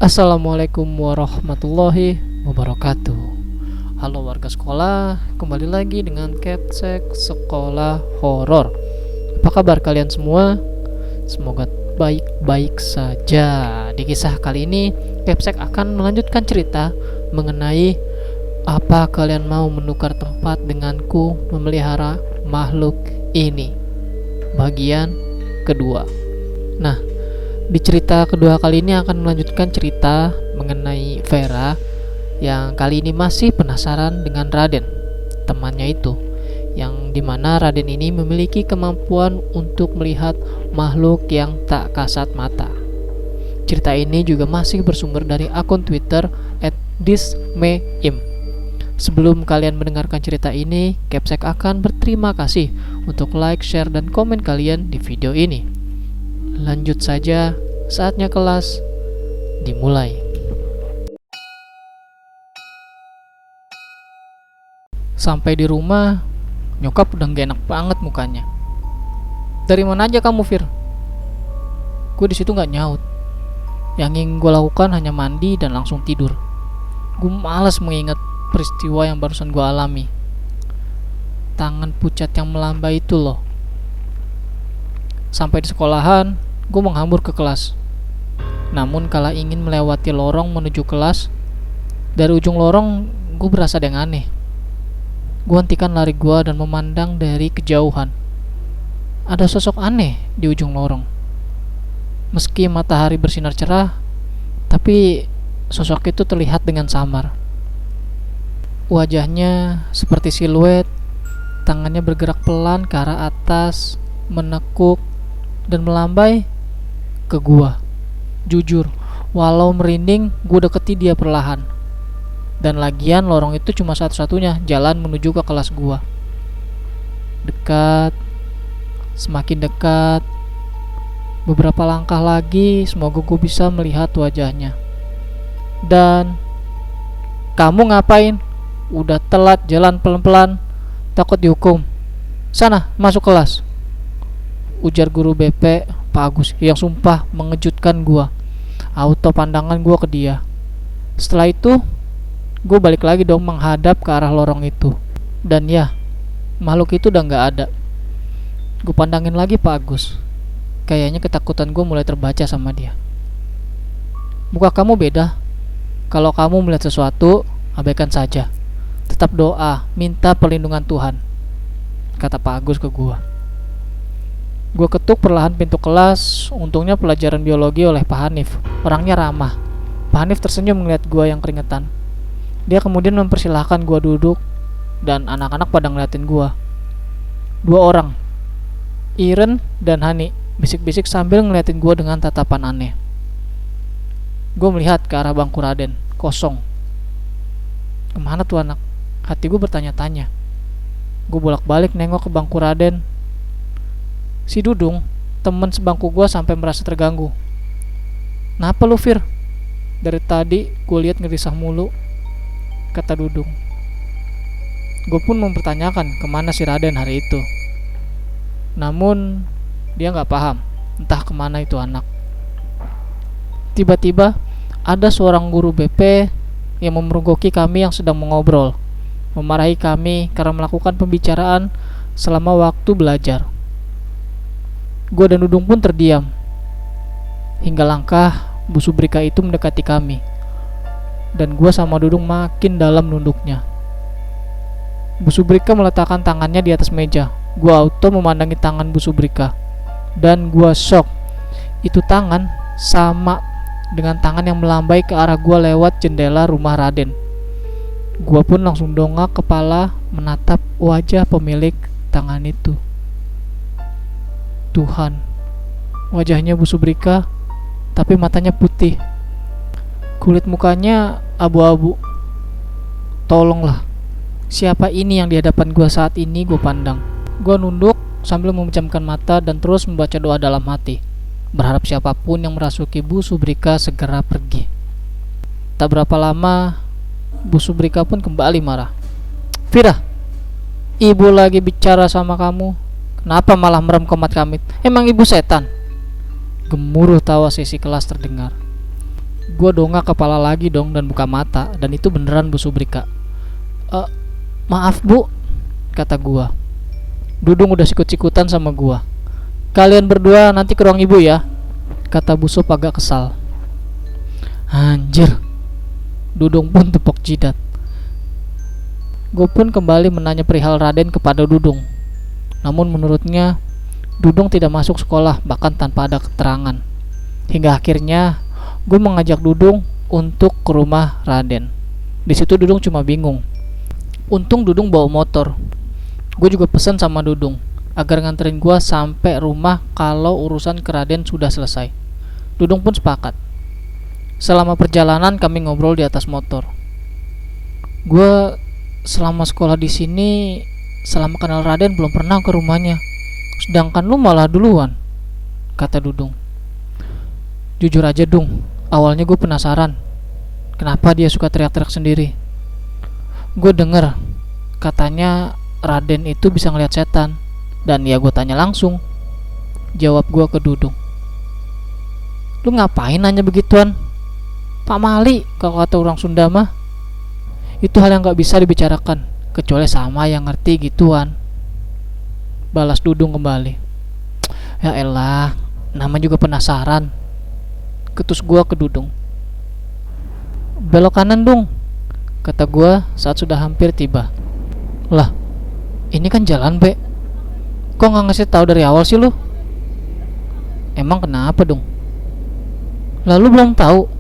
Assalamualaikum warahmatullahi wabarakatuh. Halo warga sekolah, kembali lagi dengan Capsek Sekolah Horor. Apa kabar kalian semua? Semoga baik-baik saja. Di kisah kali ini, Capsek akan melanjutkan cerita mengenai apa kalian mau menukar tempat denganku memelihara makhluk ini. Bagian kedua. Nah, di cerita kedua kali ini akan melanjutkan cerita mengenai Vera yang kali ini masih penasaran dengan Raden, temannya itu, yang dimana Raden ini memiliki kemampuan untuk melihat makhluk yang tak kasat mata. Cerita ini juga masih bersumber dari akun Twitter @dismeim. Sebelum kalian mendengarkan cerita ini, Capsek akan berterima kasih untuk like, share, dan komen kalian di video ini. Lanjut saja, saatnya kelas dimulai. Sampai di rumah, nyokap udah gak enak banget mukanya. Dari mana aja kamu, Fir? Gue di situ gak nyaut. Yang ingin gue lakukan hanya mandi dan langsung tidur. Gue malas mengingat peristiwa yang barusan gue alami. Tangan pucat yang melambai itu loh. Sampai di sekolahan, gue menghambur ke kelas. Namun kala ingin melewati lorong menuju kelas, dari ujung lorong gue berasa ada yang aneh. Gue hentikan lari gue dan memandang dari kejauhan. Ada sosok aneh di ujung lorong. Meski matahari bersinar cerah, tapi sosok itu terlihat dengan samar. Wajahnya seperti siluet, tangannya bergerak pelan ke arah atas, menekuk dan melambai ke gua. Jujur, walau merinding, gua deketi dia perlahan. Dan lagian lorong itu cuma satu-satunya jalan menuju ke kelas gua. Dekat, semakin dekat. Beberapa langkah lagi, semoga gua bisa melihat wajahnya. Dan, kamu ngapain? Udah telat, jalan pelan-pelan, takut dihukum. Sana, masuk kelas, ujar guru BP Pak Agus yang sumpah mengejutkan gua. Auto pandangan gua ke dia. Setelah itu gua balik lagi dong menghadap ke arah lorong itu. Dan ya, makhluk itu udah gak ada. Gua pandangin lagi Pak Agus. Kayaknya ketakutan gua mulai terbaca sama dia. Muka kamu beda. Kalau kamu melihat sesuatu, abaikan saja. Tetap doa, minta perlindungan Tuhan, kata Pak Agus ke gua. Gue ketuk perlahan pintu kelas. Untungnya pelajaran biologi oleh Pak Hanif. Orangnya ramah. Pak Hanif tersenyum melihat gue yang keringetan. Dia kemudian mempersilahkan gue duduk, dan anak-anak pada ngeliatin gue. Dua orang, Iren dan Hani, bisik-bisik sambil ngeliatin gue dengan tatapan aneh. Gue melihat ke arah bangku Raden, kosong. Kemana tuh anak? Hati gue bertanya-tanya. Gue bolak-balik nengok ke bangku Raden. Si Dudung, temen sebangku gue, sampai merasa terganggu. Kenapa lu, Fir? Dari tadi gue lihat ngerisah mulu, kata Dudung. Gue pun mempertanyakan kemana si Raden hari itu. Namun dia gak paham entah kemana itu anak. Tiba-tiba ada seorang guru BP yang memergoki kami yang sedang mengobrol, memarahi kami karena melakukan pembicaraan selama waktu belajar. Gue dan Dudung pun terdiam hingga langkah Bu Subrika itu mendekati kami, dan gue sama Dudung makin dalam nunduknya. Bu Subrika meletakkan tangannya di atas meja. Gue auto memandangi tangan Bu Subrika, dan gue shock. Itu tangan sama dengan tangan yang melambai ke arah gue lewat jendela rumah Raden. Gue pun langsung dongak kepala menatap wajah pemilik tangan itu. Tuhan, wajahnya Bu Subrika, tapi matanya putih. Kulit mukanya abu-abu. Tolonglah, siapa ini yang di hadapan gue saat ini? Gue pandang. Gue nunduk sambil memejamkan mata dan terus membaca doa dalam hati, berharap siapapun yang merasuki Bu Subrika segera pergi. Tak berapa lama, Bu Subrika pun kembali marah. Vira, ibu lagi bicara sama kamu. Kenapa malah merem komat kamit? Emang ibu setan? Gemuruh tawa sisi kelas terdengar. Gue dongak kepala lagi dong dan buka mata, dan itu beneran Bu Subrika. "Eh, maaf Bu," kata gua. Dudung udah sikut-sikutan sama gua. "Kalian berdua nanti ke ruang ibu ya," kata Bu Sup agak kesal. Anjir. Dudung pun tepok jidat. Gue pun kembali menanya perihal Raden kepada Dudung. Namun menurutnya Dudung tidak masuk sekolah, bahkan tanpa ada keterangan. Hingga akhirnya gue mengajak Dudung untuk ke rumah Raden. Di situ Dudung cuma bingung. Untung Dudung bawa motor. Gue juga pesan sama Dudung agar nganterin gue sampai rumah kalau urusan ke Raden sudah selesai. Dudung pun sepakat. Selama perjalanan kami ngobrol di atas motor. Gue selama sekolah di sini, selama kenal Raden belum pernah ke rumahnya. Sedangkan lu malah duluan, kata Dudung. Jujur aja Dung, awalnya gue penasaran kenapa dia suka teriak-teriak sendiri. Gue denger katanya Raden itu bisa ngeliat setan. Dan ya gue tanya langsung. Jawab gue ke Dudung. Lu ngapain nanya begituan? Pak Mali, kalau kata orang Sunda mah. Itu hal yang gak bisa dibicarakan kecuali sama yang ngerti gituan, balas Dudung kembali. Ya elah, nama juga penasaran, ketus gua ke Dudung. Belok kanan Dung, kata gua saat sudah hampir tiba. Lah, ini kan jalan Be, kok gak ngasih tahu dari awal sih lu? Emang kenapa Dung? Lalu belum tahu.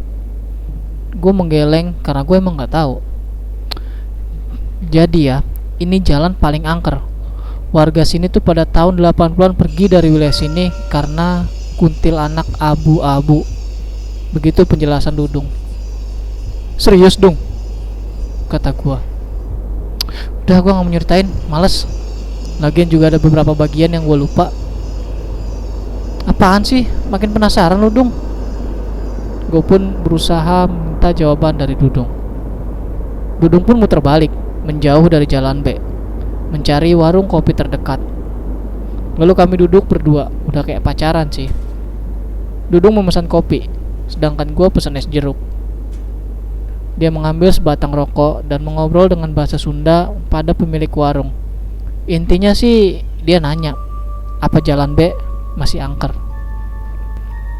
Gue menggeleng karena gue emang gak tahu. Jadi ya, ini jalan paling angker. Warga sini tuh pada tahun 80-an pergi dari wilayah sini karena kuntilanak abu-abu. Begitu penjelasan Dudung. Serius Dung? Kata gue. Udah gue gak mau nyeritain, males. Lagian juga ada beberapa bagian yang gue lupa. Apaan sih? Makin penasaran lu Dung. Gue pun berusaha minta jawaban dari Dudung. Dudung pun muter balik, menjauh dari jalan B, mencari warung kopi terdekat. Lalu kami duduk berdua, udah kayak pacaran sih. Dudung memesan kopi, sedangkan gue pesan es jeruk. Dia mengambil sebatang rokok dan mengobrol dengan bahasa Sunda pada pemilik warung. Intinya sih dia nanya, apa jalan B masih angker.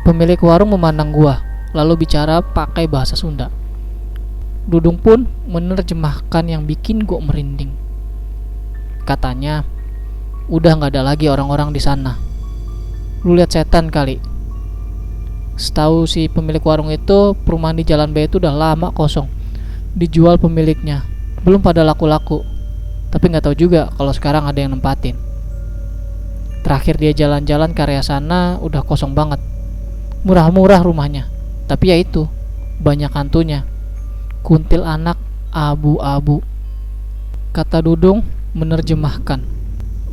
Pemilik warung memandang gua, lalu bicara pakai bahasa Sunda. Dudung pun menerjemahkan yang bikin gua merinding. Katanya, udah gak ada lagi orang-orang di sana. Lu lihat setan kali. Setahu si pemilik warung itu, perumahan di Jalan B itu udah lama kosong, dijual pemiliknya, belum pada laku-laku. Tapi gak tahu juga kalau sekarang ada yang nempatin. Terakhir dia jalan-jalan ke area sana udah kosong banget. Murah-murah rumahnya, tapi ya itu, banyak hantunya. Kuntilanak abu-abu, kata Dudung menerjemahkan.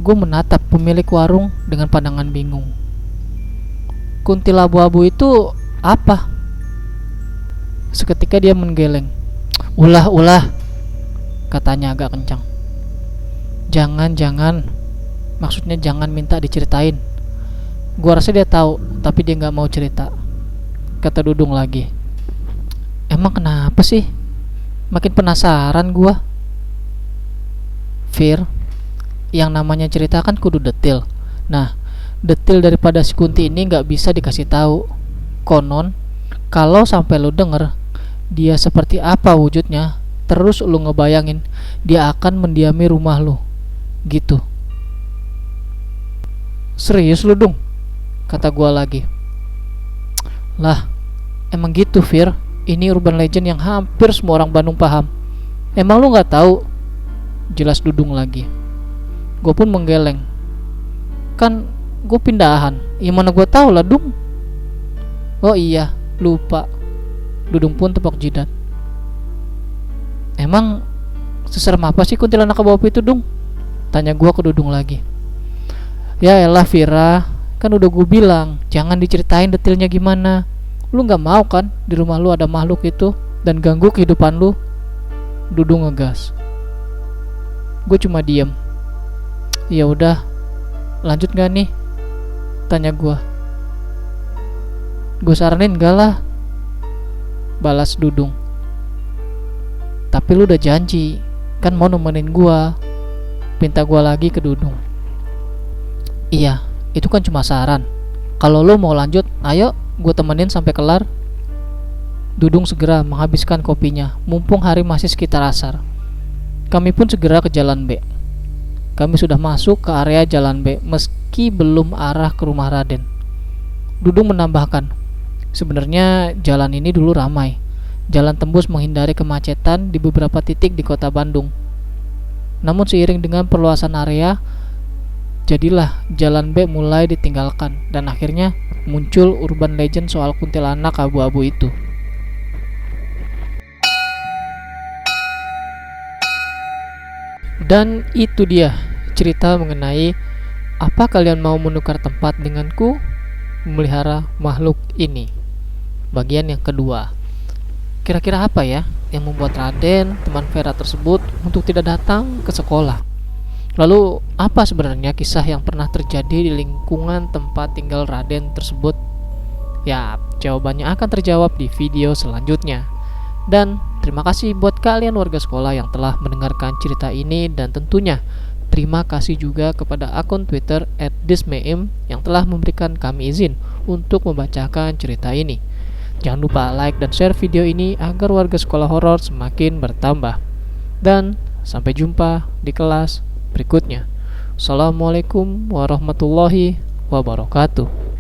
Gue menatap pemilik warung dengan pandangan bingung. Kuntil abu-abu itu apa? Seketika dia menggeleng. Ulah, katanya agak kencang. Jangan, maksudnya jangan minta diceritain. Gua rasa dia tahu, tapi dia gak mau cerita, kata Dudung lagi. Emang kenapa sih? Makin penasaran gua. Fir, yang namanya cerita kan kudu detail. Nah, detail daripada si Kunti ini gak bisa dikasih tahu. Konon, kalau sampai lu denger dia seperti apa wujudnya, terus lu ngebayangin dia akan mendiami rumah lu, gitu. Serius lu Dung? Kata gua lagi. Lah, emang gitu Fir. Ini urban legend yang hampir semua orang Bandung paham. Emang lu gak tahu? Jelas Dudung lagi. Gue pun menggeleng. Kan gue pindahan, gimana gue tahu lah Dung. Oh iya, lupa. Dudung pun tepok jidat. Emang seserem apa sih kuntilanak abu-abu itu Dung? Tanya gue ke Dudung lagi. Ya elah Vira, kan udah gue bilang jangan diceritain detailnya gimana. Lu gak mau kan di rumah lu ada makhluk itu dan ganggu kehidupan lu? Dudung ngegas. Gue cuma diem. Ya udah, lanjut gak nih? Tanya gue. Gue saranin enggak lah. balas Dudung. Tapi lu udah janji, kan mau nemenin gua. Pinta gua lagi ke Dudung. Iya, itu kan cuma saran. Kalau lu mau lanjut, ayo gua temenin sampai kelar. Dudung segera menghabiskan kopinya, mumpung hari masih sekitar asar. Kami pun segera ke Jalan B. Kami sudah masuk ke area Jalan B, meski belum arah ke rumah Raden. Dudung menambahkan, sebenarnya jalan ini dulu ramai. Jalan tembus menghindari kemacetan di beberapa titik di kota Bandung. Namun seiring dengan perluasan area, jadilah Jalan B mulai ditinggalkan dan akhirnya muncul urban legend soal kuntilanak abu-abu itu. Dan itu dia cerita mengenai apa kalian mau menukar tempat denganku memelihara makhluk ini. Bagian yang kedua. Kira-kira apa ya yang membuat Raden, teman Vera tersebut, untuk tidak datang ke sekolah? Lalu apa sebenarnya kisah yang pernah terjadi di lingkungan tempat tinggal Raden tersebut? Ya, jawabannya akan terjawab di video selanjutnya. Dan terima kasih buat kalian warga sekolah yang telah mendengarkan cerita ini, dan tentunya terima kasih juga kepada akun Twitter @dismeim yang telah memberikan kami izin untuk membacakan cerita ini. Jangan lupa like dan share video ini agar warga sekolah horor semakin bertambah. Dan sampai jumpa di kelas berikutnya. Assalamualaikum warahmatullahi wabarakatuh.